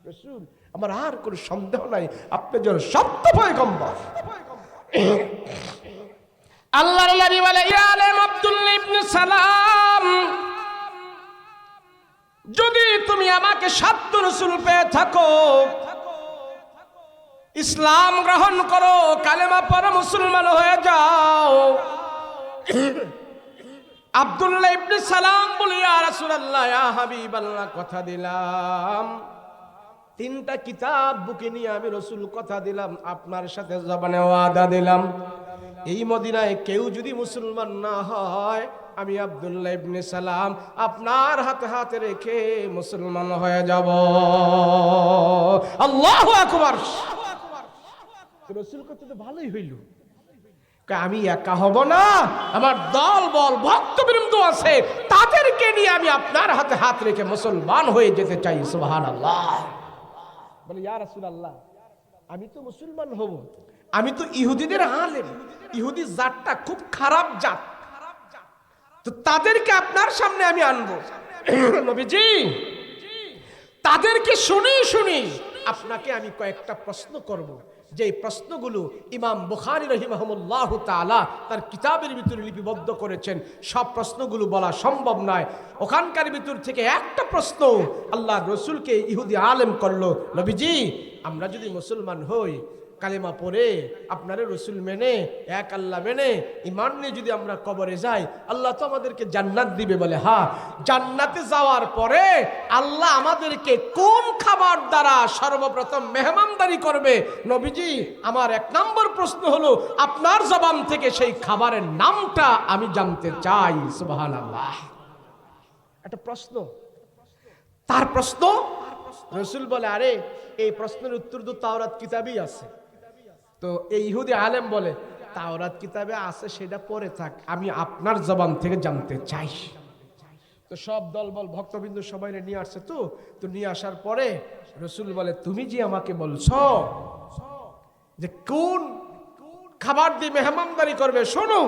রসুল আমার আর কোনো সন্দেহ নাই, আপনি যেন সত্য পয়গম্বর। আল্লাহর নবী বলে ইয়া আলেম আব্দুল্লাহ ইবনে সালাম, যদি তুমি আমাকে সত্য রসুল পেয়ে থাকো, ইসলাম গ্রহণ করো, কালেমা পড়ো, মুসলমান হয়ে যাও। আব্দুল্লাহ ইবনে সালাম বলি ইয়া রাসূলুল্লাহ ইয়া হাবিবাল্লাহ, কথা দিলাম তিনটা কিতাব বুকে নিয়ে আমি রসুল কথা দিলাম, আপনার সাথে জবানে ওয়াদা দিলাম, এই মদিনায় কেউ যদি মুসলমান না হয় আমি আব্দুল্লাহ ইবনে সালাম আপনার হাতে হাতে রেখে মুসলমান হয়ে যাব। আল্লাহু আকবার। রসুল কথা তো ভালোই হইল, আমি একা হব না, আমার দল বল ভক্তবৃন্দ আছে, তাদেরকে নিয়ে আমি আপনার হাতে হাত রেখে মুসলমান হয়ে যেতে চাই। সুবহানাল্লাহ। বলে ইয়া রাসূলুল্লাহ, আমি তো মুসলমান হব, আমি তো ইহুদিদের আলেম, ইহুদি জাতটা খুব খারাপ জাত, তো তাদেরকে আপনার সামনে আমি আনবো। নবীজি তাদেরকে শুনি শুনি আপনাকে আমি কয়েকটা প্রশ্ন করব, যে প্রশ্নগুলো ইমাম বুখারী রাহিমাহুল্লাহু তাআলা তার কিতাবের ভিতরে লিপিবদ্ধ করেছেন। সব প্রশ্নগুলো বলা সম্ভব নয়, ওখানকার ভিতর থেকে একটা প্রশ্ন আল্লাহর রাসূলকে ইহুদি আলেম করলো, নবীজি আমরা যদি মুসলমান হই, কালেমা পড়ে আপনার রসুল মেনে এক আল্লাহ মেনে ঈমান নিয়ে যদি আমরা কবরে যাই, আল্লাহ তো আমাদেরকে জান্নাত দিবে। বলে হ্যাঁ, জান্নাতে যাওয়ার পরে আল্লাহ আমাদেরকে কোন খাবার দ্বারা সর্বপ্রথম মেহমানদারি করবে? নবীজি আমার এক নম্বর প্রশ্ন হলো আপনার জবান থেকে সেই খাবারের নামটা আমি জানতে চাই। সুবহানাল্লাহ। একটা প্রশ্ন, তার প্রশ্ন। রসুল বলে আরে এই প্রশ্নের উত্তর তো তাওরাত কিতাবেই আছে। তো এই ইহুদি আলেম বলে তাওরাত কিতাবে আছে, সেটা পড়ে থাক, আমি আপনার জবান থেকে জানতে চাই। তো সব দল বল ভক্তবৃন্দ সবাই নিয়ে আসছে। তো নিয়ে আসার পরে রসুল বলে তুমি যে আমাকে বলছো যে কোন খাবার দিয়ে মেহমানদারি করবে, শোনো,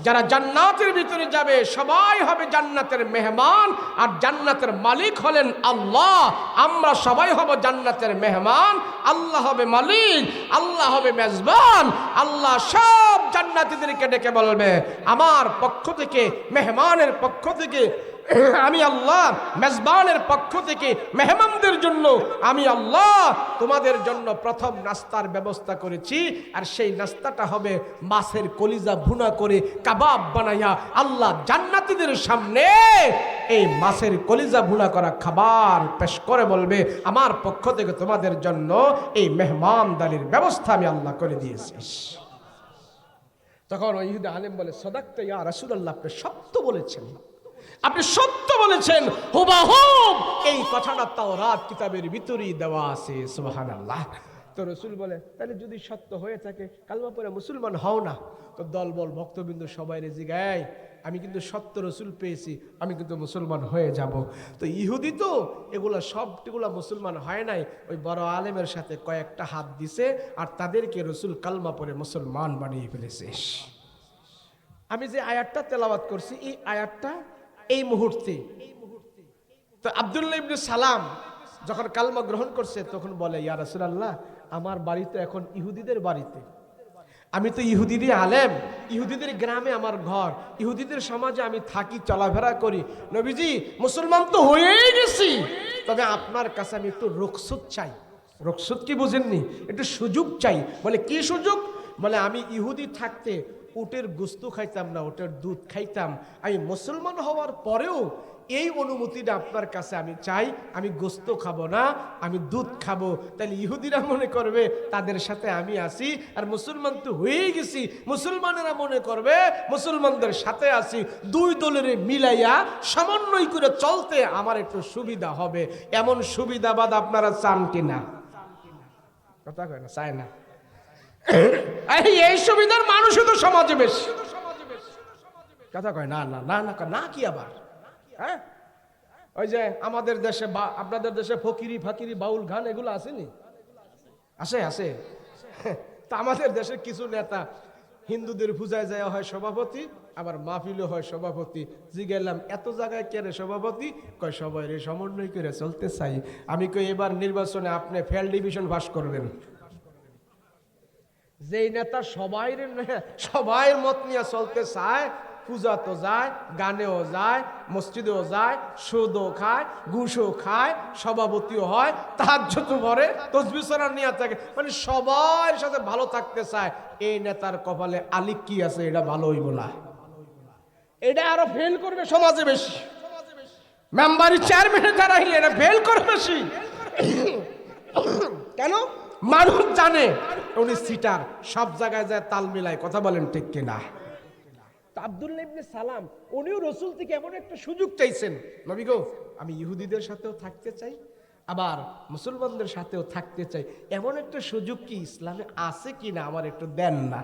যারা জান্নাতের ভিতরে যাবে সবাই হবে জান্নাতের মেহমান, আর জান্নাতের মালিক হলেন আল্লাহ। আমরা সবাই হব জান্নাতের মেহমান, আল্লাহ হবে মালিক, আল্লাহ হবে মেজবান। আল্লাহ সব জান্নাতীদেরকে ডেকে বলবে আমার পক্ষ থেকে, মেহমানের পক্ষ থেকে আমি আল্লাহ, মেজবানের পক্ষ থেকে মেহমানদের জন্য আমি আল্লাহ তোমাদের জন্য প্রথম নাস্তার ব্যবস্থা করেছি, আর সেই নাস্তাটা হবে মাছের কলিজা ভুনা করে কাবাব বানাইয়া আল্লাহ জান্নাতীদের সামনে এই মাছের কলিজা ভুনা করা খাবার পেশ করে বলবে আমার পক্ষ থেকে তোমাদের জন্য এই মেহমানদারির ব্যবস্থা আমি আল্লাহ করে দিয়েছি। তখন ওই ইহুদি আলেম বলে সাদাকতা ইয়া রাসূলুল্লাহ, আপনি সত্য বলেছেন, আপনি সত্য বলেছেন, হুবাহুব এই কথাটা তাওরাত কিতাবের ভিতরেই দেওয়া আছে। সুবহানাল্লাহ। তো রসুল বলে তাহলে যদি সত্য হয়ে থাকে কালমা পড়ে মুসলমান হও না। তো দল বল ভক্তবৃন্দ সবাই জিগায় আমি কিন্তু সত্য রসুল পেয়েছি, আমি কিন্তু মুসলমান হয়ে যাব। তো ইহুদি তো এগুলা সবগুলা মুসলমান হয় নাই, ওই বড় আলেমের সাথে কয়েকটা হাত দিছে আর তাদেরকে রসুল কালমা পড়ে মুসলমান বানিয়ে ফেলেছে। আমি যে আয়াতটা তেলাওয়াত করছি এই আয়াতটা এই মুহূর্তে, তো আব্দুল্লাহ ইবনে সালাম যখন কালমা গ্রহণ করছে তখন বলে ইয়া রাসূলুল্লাহ, আমার বাড়িতে এখন ইহুদিদের বাড়িতে, আমি তো ইহুদিদের আলেম, ইহুদিদের গ্রামে আমার ঘর, ইহুদিদের সমাজে আমি থাকি, চলাফেরা করি। নবীজি মুসলমান তো হয়েই গেছি, তবে আপনার কাছে আমি একটু রুখসত চাই। রুখসত কি বুঝেননি? একটু সুযোগ চাই। বলে কি সুযোগ? বলে আমি ইহুদি থাকতে উটের গোস্ত খাইতাম না, উটের দুধ খাইতাম। আমি মুসলমান হওয়ার পরেও এই অনুমতিটা আপনার কাছে আমি চাই, আমি গোস্ত খাবো না, আমি দুধ খাবো। তাহলে ইহুদিরা মনে করবে তাদের সাথে আমি আছি, আর মুসলমান তো হয়েই গেছি, মুসলমানেরা মনে করবে মুসলমানদের সাথে আছি। দুই দলের মিলাইয়া সমন্বয় করে চলতে আমার একটু সুবিধা হবে। এমন সুবিধাবাদ আপনারা চান কিনা? কথা কয় না, চায় না। এই সুবিধার মানুষও তো সমাজে বেশি। কথা কয় না না না না না, কি আবার? হ্যাঁ, ওই যে আমাদের দেশে বা আপনাদের দেশে ফকিরি ফাকিরি বাউল গান এগুলো আসেনি? আছে আছে। তা আমাদের দেশের কিছু নেতা হিন্দুদের পূজায় যাওয়া হয় সভাপতি, আবার মাহফিলও হয় সভাপতি। জিগেলাম এত জায়গায় কেন সভাপতি? কয় সবাই রে সমন্বয় করে চলতে চাই। আমি কই এবার নির্বাচনে আপনি ফেল ডিভিশন পাস করবেন। যেই নেতা সবাই মত নিয়ে চলতে চায়, পূজা তো যায়, গানেও যায়, মসজিদেও যায়, সুদও খায়, ঘুষও খায়, সভাপতিও হয়, তাহাজ্জুদ পড়ে, তাসবিহ সুরা নিয়ে থাকে, মানে সবার সাথে ভালো থাকতে চায়। এই নেতার কপালে আলিক কি আছে? এটা ভালো হইব না, এটা আরো ফেল করবে সমাজে বেশি। মেম্বারি চেয়ারম্যানে যারা হইলে এটা ফেল করবে বেশি। কেন? মানুষ জানে উনি সিটার, সব জায়গায় যায় তাল মিলায়। কথা বলেন ঠিক কিনা? আব্দুল্লাহ ইবনে সালাম উনিও রাসূল থেকে এমন একটা সুযোগ চাইছেন, নবী গো আমি ইহুদিদের সাথেও থাকতে চাই, আবার মুসলমানদের সাথেও থাকতে চাই। এমন একটা সুযোগ কি ইসলামে আছে কিনা আমার একটু দেন না।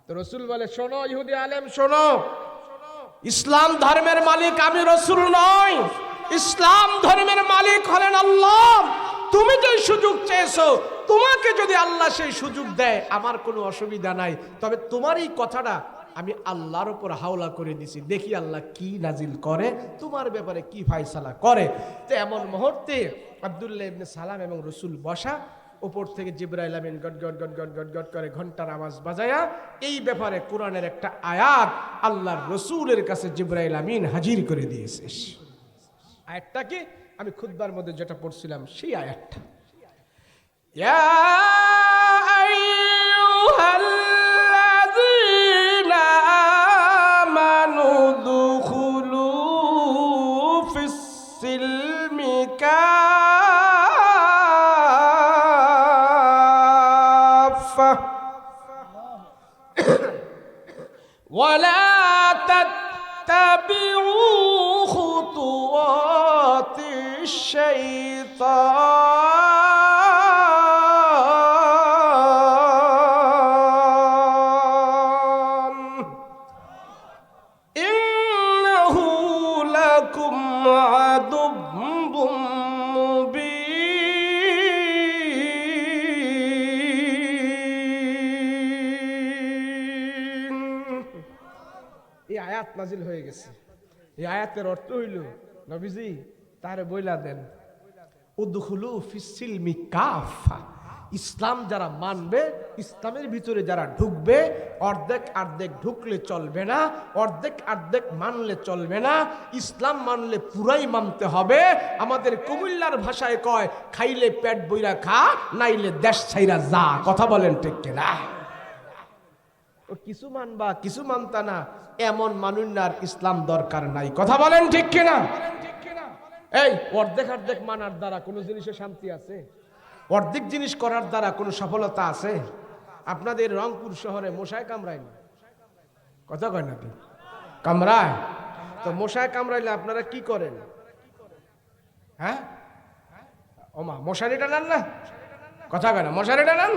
তো রাসূল বলে, শোনো ইহুদি আলেম, শোনো, ইসলাম ধর্মের মালিক আমি রাসূল নই, ইসলাম ধর্মের মালিক হলেন আল্লাহ। তুমি যে সুযোগ চেয়েছো, তোমাকে যদি আল্লাহ সেই সুযোগ দেয় আমার কোনো অসুবিধা নাই, তবে তোমার এই কথাটা আমি আল্লাহর উপর হাওলা করে দিছি, দেখি আল্লাহ কি নাজিল করে, তোমার ব্যাপারে কি ফায়সালা করে। তো এমন মুহূর্তে আব্দুল্লাহ ইবনে সালাম এবং রাসূল বসা, উপর থেকে জিবরাইল আমিন গট গট গট গট গট গট করে ঘন্টার আওয়াজ বাজায়া এই ব্যাপারে কোরআনের একটা আয়াত আল্লাহর রাসূলের কাছে জিবরাইল আমিন হাজির করে দিয়েছে। আয়াতটা কি? আমি খুতবার মধ্যে যেটা পড়ছিলাম সেই আয়াতটা, ইয়া আইয়ুহাল্লাযীনা আমানু দুখুলু ফিস-সিলমি কাফা ওয়ালা তাত্তাবিউ খুতুওয়াতিশ শাইতান ইন্নাহু লাকুম আদুব্বুম মুবিন। এই আয়াত নাজিল হয়ে গেছে। এই আয়াতের অর্থ হইল, নবীজি তারে বইলা দেন, উদখুলু ফিস-সিলমি কাফা, ইসলাম যারা মানবে, ইসলামের ভিতরে যারা ঢুকবে, অর্ধেক অর্ধেক ঢুকলে চলবে না, অর্ধেক অর্ধেক মানলে চলবে না, ইসলাম মানলে পুরাই মানতে হবে। আমাদের কুমিল্লার ভাষায় কয়, খাইলে পেট বইরা খা, নাইলে দেশ ছাইরা যা। কথা বলেন ঠিক কিনা? ও কিছু মানবা কিছু মানতা না, এমন মানুষনার ইসলাম দরকার নাই। কথা বলেন ঠিক কিনা? এই অর্ধেক অর্ধেক মানার দ্বারা কোনো জিনিসে শান্তি আছে? অর্ধেক জিনিস করার দ্বারা কোনো সফলতা আছে? আপনাদের রংপুর শহরে মশায় কামড়ায় না? কথা কয় নাকি? কামড়ায়। তো মশায় কামড়াইলে আপনারা কি করেন? হ্যাঁ, ওমা মশারিটা নেন না? কথা কয় না, মশারিটা নেন।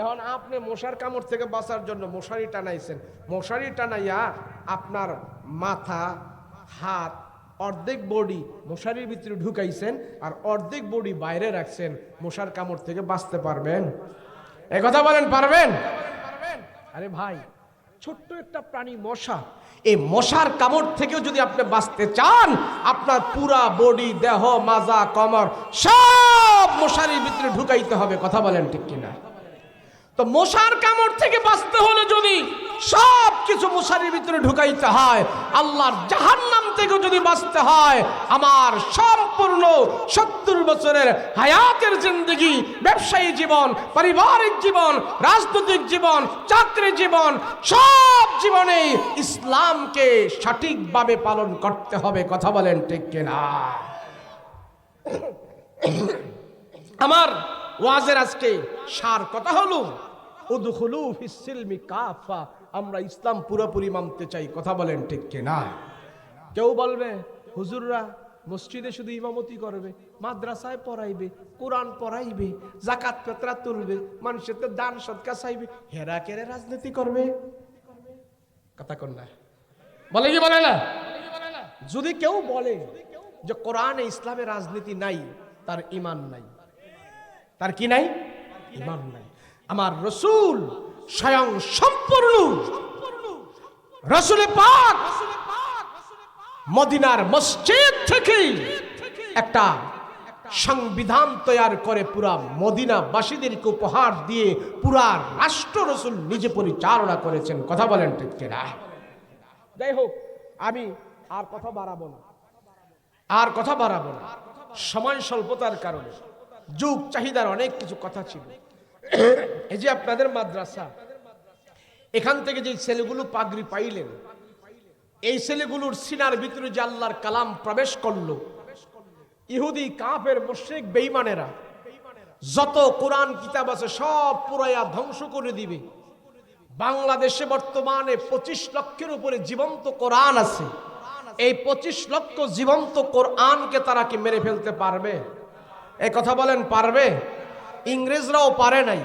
এখন আপনি মশার কামড় থেকে বাঁচার জন্য মশারি টানাইছেন, মশারি টানাইয়া আপনার মাথা, হাত, অর্ধেক বডি মশারির ভিতরে ঢুকাইছেন, আর অর্ধেক বডি বাইরে রাখছেন, মশার কামড় থেকে বাঁচতে পারবেন? এই কথা বলেন, পারবেন? আরে ভাই, ছোট্ট একটা প্রাণী মশা, এই মশার কামড় থেকেও যদি আপনি বাঁচতে চান, আপনার পুরা বডি, দেহ, মাজা, কমর সব মশারির ভিতরে ঢুকাইতে হবে। কথা বলেন ঠিক কিনা? তো মশার কামড় থেকে বাঁচতে হলে যদি সব কিছু মশারির ভিতরে ঢুকাইতে হয়, আল্লাহর জাহান্নাম থেকে যদি বাঁচতে হয়, আমার সম্পূর্ণ 70 বছরের হায়াতের জিন্দেগি, ব্যবসায়ী জীবন, পারিবারিক জীবন, রাজনৈতিক জীবন, চাকরি জীবন, সব জীবনে ইসলামকে সঠিকভাবে পালন করতে হবে। কথা বলেন ঠিক কিনা? আমার ওয়াজের আজকে সার কথা হলো উদখুলু ফিস সিলমি কাফা, আমরা ইসলাম পুরোপুরি মানতে চাই। কথা বলেন ঠিক কিনা? কেউ বলবে হুজুররা মসজিদে শুধু ইমামতি করবে, মাদ্রাসায় পড়াইবে, কোরআন পড়াইবে, যাকাত ফিতরা তুলবে, মানুষের দান সদকা চাইবে, হেরা কেরে রাজনীতি করবে। কথা কোন না? বলে কি বলে না? যদি কেউ বলে যে কোরআনে ইসলামে রাজনীতি নাই, তার ঈমান নাই। তার কি নাই? ঈমান নাই। আমার রাসূল স্বয়ং সম্পূর্ণ রাসূল পাক মদিনার মসজিদ থেকে একটা সংবিধান তৈরি করে পুরা মদিনাবাসীদেরকে উপহার দিয়ে পুরা রাষ্ট্র রাসূল নিজে পরিচালনা করেছেন। কথা বলেন ঠিক কিনা? যাই হোক, আমি আর কথা বাড়াবো না, সময় স্বল্পতার কারণে, যুগ চাহিদার অনেক কিছু কথা ছিল। এই যে আপনাদের মাদ্রাসা, এখান থেকে যে ছেলেগুলো পাগড়ি পাইলেন, এই ছেলেগুলোর সিনার ভিতরে যে আল্লাহর কালাম প্রবেশ করলো, ইহুদি কাফের মুশরিক বেঈমানেরা যত কোরআন কিতাব আছে সব পুরাইয়া ধ্বংস করে দিবে। বাংলাদেশে বর্তমানে 25 লক্ষের উপরে জীবন্ত কোরআন আছে। এই 25 লক্ষ জীবন্ত কোরআনকে তারা কি মেরে ফেলতে পারবে? এই কথা বলেন, পারবে? ইংরেজরাও পারে নাই।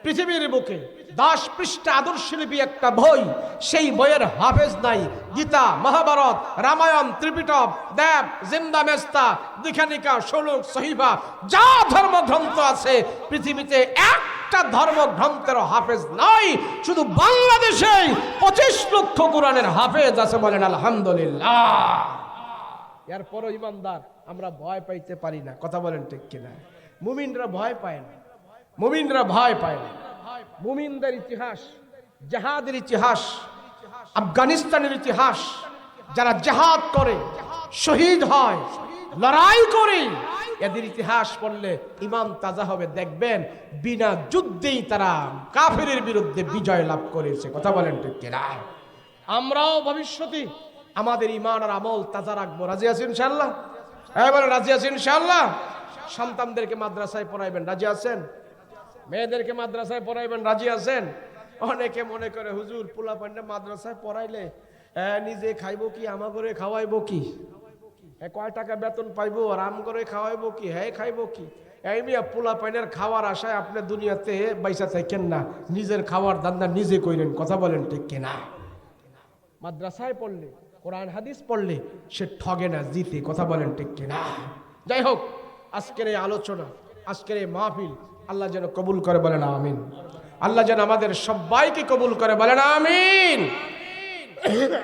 পৃথিবীর বুকে 10 পৃষ্ঠা আদর্শলিপি একটা বই, সেই বইয়ের হাফেজ নাই। গীতা, মহাভারত, রামায়ণ, ত্রিপিটক, দেব, জিন্দা মেস্তা, দীক্ষানিকা, শোলক, সহিফা, যা ধর্মগ্রন্থ আছে পৃথিবীতে একটা ধর্মগ্রন্থের হাফেজ নাই। শুধু বাংলাদেশে 25 লক্ষ কোরআনের হাফেজ আছে। বলেন আলহামদুলিল্লাহ। এরপরও ইমানদার আমরা ভয় পাইতে পারি না। কথা বলেন ঠিক কিনা? মুমিনরা ভয় পায় না, মুমিনরা ভয় পায় না। মুমিনদের ইতিহাস, জিহাদের ইতিহাস, আফগানিস্তানের ইতিহাস, যারা জিহাদ করে, শহীদ হয়, লড়াই করে, এদের ইতিহাস পড়লে ইমান তাজা হবে। দেখবেন বিনা যুদ্ধেই তারা কাফেরের বিরুদ্ধে বিজয় লাভ করেছে। কথা বলেন ঠিক কিনা? আমরাও ভবিষ্যতে আমাদের ইমান আর আমল তাজা রাখবো। রাজি আছেন ইনশাআল্লাহ? এবার রাজি আছেন ইনশাআল্লাহ? সন্তানদেরকে মাদ্রাসায় পড়াইবেন, রাজি আছেন? মেয়েদেরকে মাদ্রাসায় পড়াইবেন, রাজি আছেন? অনেকে মনে করে হুজুর পোলা পান্ডা মাদ্রাসায় পড়াইলে নিজে খাইবো কি, আমা করে খাওয়াইবো কি, কয় টাকা বেতন পাইবো আর আম করে খাওয়াইবো কি, হ্যাঁ খাইবো কি? এই মিয়া পোলা পাইনের খাওয়ার আশায় আপনি দুনিয়াতে বাইসা থাকেন না, নিজের খাওয়ার ধান্দা নিজে কইলেন। কথা বলেন ঠিক কিনা? মাদ্রাসায় পড়লে, কোরআন হাদিস পড়লে সে ঠগে না, জিতে। কথা বলেন ঠিক কিনা? যাই হোক, আজকের এই আলোচনা, আজকের এই মাহফিল আল্লাহ যেন কবুল করে। বলেন আমিন। আল্লাহ যেন আমাদের সবাইকে কবুল করে। বলেন আমিন।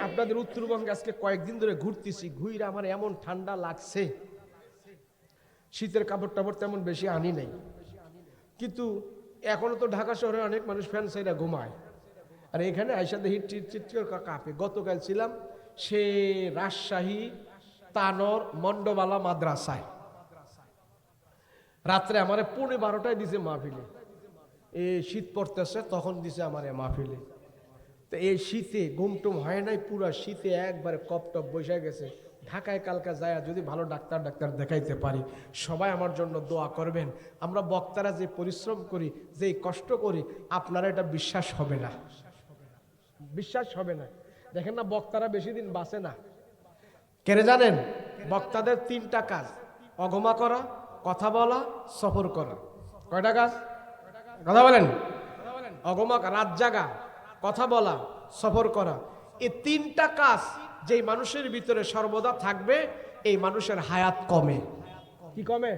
আপনাদের উত্তরবঙ্গে আজকে কয়েকদিন ধরে ঘুরতেছি, ঘুরে আমার এমন ঠান্ডা লাগছে, শীতের কাপড় টাপড় তেমন বেশি আনি নাই, কিন্তু এখনো তো ঢাকা শহরে অনেক মানুষ ফ্যান সাইডা ঘুমায়, আর এখানে আইসা দেখি চিৎকার কাঁপে। গতকাল ছিলাম সে রাজশাহী তানোর মন্ডবালা মাদ্রাসায়, রাত্রে আমারে 12:30 দিছে মাহফিলে। এই শীত পড়তেছে তখন দিছে আমারে মাহফিলে। তো এই শীতে ঘুমটুম হয় নাই, পুরা শীতে একবারে কপটপ বসে গেছে। ঢাকায় কালকা যায় যদি ভালো ডাক্তার দেখাইতে পারি। সবাই আমার জন্য দোয়া করবেন। আমরা বক্তারা যে পরিশ্রম করি, যে কষ্ট করি, আপনারা এটা বিশ্বাস হবে না, বিশ্বাস হবে না। দেখেন না, বক্তারা বেশি দিন বাঁচে না। কেন জানেন? বক্তাদের 3টা কাজ: অগমা করা, কথা বলা, সফর করা। কয়টা কাজ? কথা বলেন। অগমা, রাত জাগা, কথা বলা, সফর করা। এই 3টা কাজ যেই মানুষের ভিতরে সর্বদা থাকবে, এই মানুষের হায়াত কমে। কি কমে?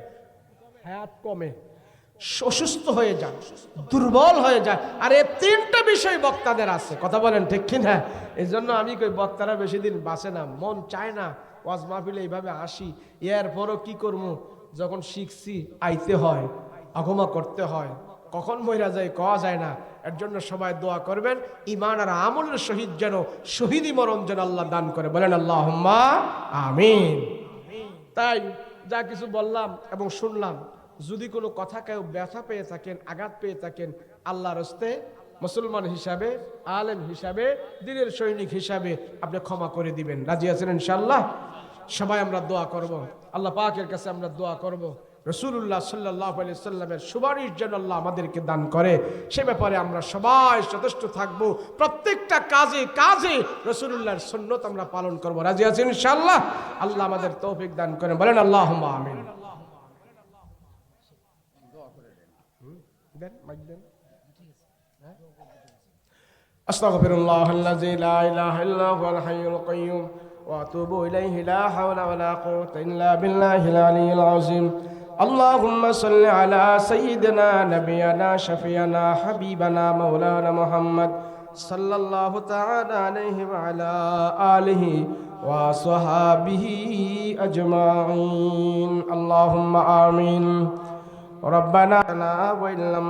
হায়াত কমে, অসুস্থ হয়ে যায়, দুর্বল হয়ে যায়। আর এই 3টা বিষয় বক্তাদের আছে। কথা বলেন ঠিক কিনা? এই জন্য আমি কই বক্তারা বেশি দিন বাঁচে না। মন চায় না ওয়াজ মাহফিলে এইভাবে আসি, এরপরও কি করবো, যখন শিখছি আইতে হয়, আগমা করতে হয়, কখন মইরা যায় কওয়া যায় না। এর জন্য সবাই দোয়া করবেন ঈমান আর আমলের সহিত যেন শহীদি মরণ যেন আল্লাহ দান করে, বলেন আল্লাহুম্মা আমিন। তাই যা কিছু বললাম এবং শুনলাম, যদি কোনো কথা কেউ ব্যথা পেয়ে থাকেন, আঘাত পেয়ে থাকেন, আল্লাহর হস্তে মুসলমান হিসাবে, আলেম হিসাবে, দ্বীনের সৈনিক হিসাবে আপনি ক্ষমা করে দিবেন। রাজি আছেন ইনশাআল্লাহ? সবাই আমরা দোয়া করব, আল্লাহ পাকের কাছে আমরা দোয়া করব রাসূলুল্লাহ সাল্লাল্লাহু আলাইহি সাল্লামের সুপারিশ যেন আল্লাহ আমাদেরকে দান করে। সে ব্যাপারে আমরা সবাই সচেষ্ট থাকব, প্রত্যেকটা কাজে কাজে রাসূলুল্লাহর সুন্নাত আমরা পালন করব। রাজি আছেন ইনশাআল্লাহ? আল্লাহ আমাদের তৌফিক দান করেন, বলেন আল্লাহুম্মা আমিন। আস্তাগফিরুল্লাহাল্লাযী লা ইলাহা ইল্লা হুয়াল হাইয়ুল কাইয়্যুম ওয়া আতুবু ইলাইহি লা হাওলা ওয়ালা কুওয়াতা ইল্লা বিল্লাহিল আলিয়্যিল আযীম। আল্লাহুম্মা সাল্লি আলা সাইয়্যিদিনা নাবিয়িনা শাফিয়ানা হাবিবানা মাওলানা মুহাম্মদ সাল্লাল্লাহু তাআলা আলাইহি ওয়া আলা আলিহি ওয়া সাহাবিহি আজমাইন। আল্লাহুম্মা আমিন। রব্বানা ওয়া ইল্লাম